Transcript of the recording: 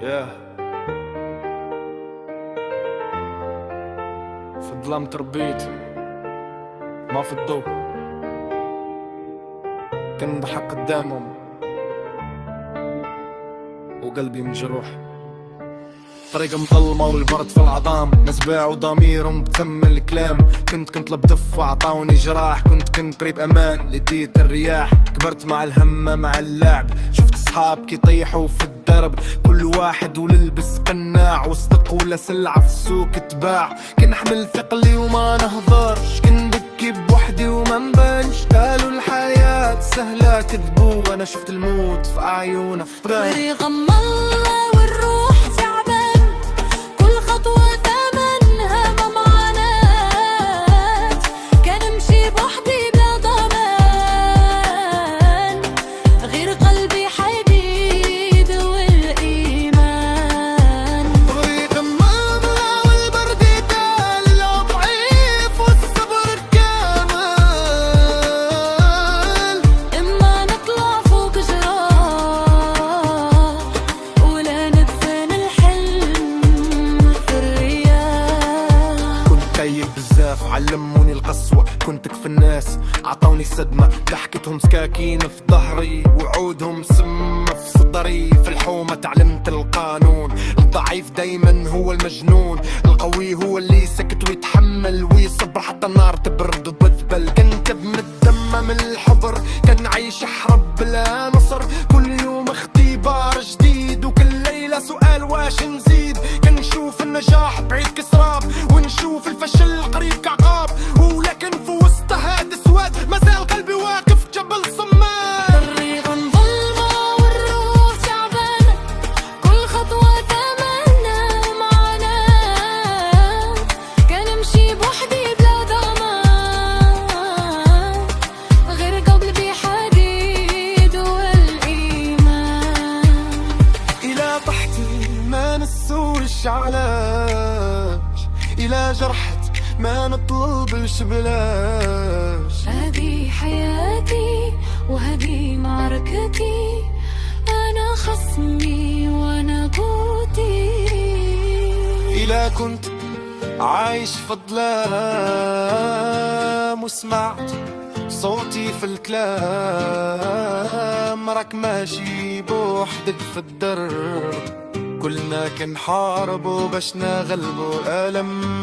ياه في الظلام تربيت، ما في الضوء كنضحك قدامهم وقلبي مجروح. طريقة مظلمة والبرد في العظام، ناس باعوا ضميرهم بثمن الكلام. كنت لبدف وعطاوني جراح، كنت قريب امان لديت الرياح. كبرت مع الهمة مع اللعب، شفت صحاب كيطيحوا في الدرب، كل واحد وللبس قناع وصدق ولا سلعة في السوق تباع. كنحمل ثقلي وما نهضرش، كنبكي بوحدي وما نبانش. قالوا الحياة سهلة كذبوا، وانا شفت الموت في اعين افغان. ورغم الله والروح تعبان، كل خطوة ثمنها ممعنات. كان امشي بوحدي بلا ضمان، غير قلبي حديد والايمان. ورغم الله والبرد يدال الضعيف والصبر كامل. اما نطلع فوق جراح ولا ندفن الحلم في الرياح. كنت تايب بزاف علموني القسوة، كنت كف الناس عطوني صدمة. ضحكتهم سكاكين في ظهري وعودهم سم في صدري. في الحومة تعلمت القانون، الضعيف دايما هو المجنون، القوي هو اللي يسكت ويتحمل ويصبر حتى النار تبرد وتذبل. كنت بنتدمم الحبر، كان عايش حرب بلا نصر. كل يوم اختبار جديد وكل ليلة سؤال واش نزيد. كنشوف النجاح بعيد كسراب، ونشوف الفشل قريب كعقاب. ولكن في وسط هاد السواد مازال قلبي واقف جبل صماد. الرغم ظلمة والروح تعبانة، كل خطوة ثمنها معناه. كان امشي بوحدي بلا ضمان، غير قلبي حديد والايمان. إلى طحتي ما نسوش علاج، إلى جرحت ما نطلبش بلاش. هذه حياتي وهذه معركتي، أنا خصمي وأنا قوتي. إلى كنت عايش في الظلام وسمعت صوتي في الكلام. راك ماشي بوحدك في الدرب، كلنا كنحاربوا باش نغلبوا الألم.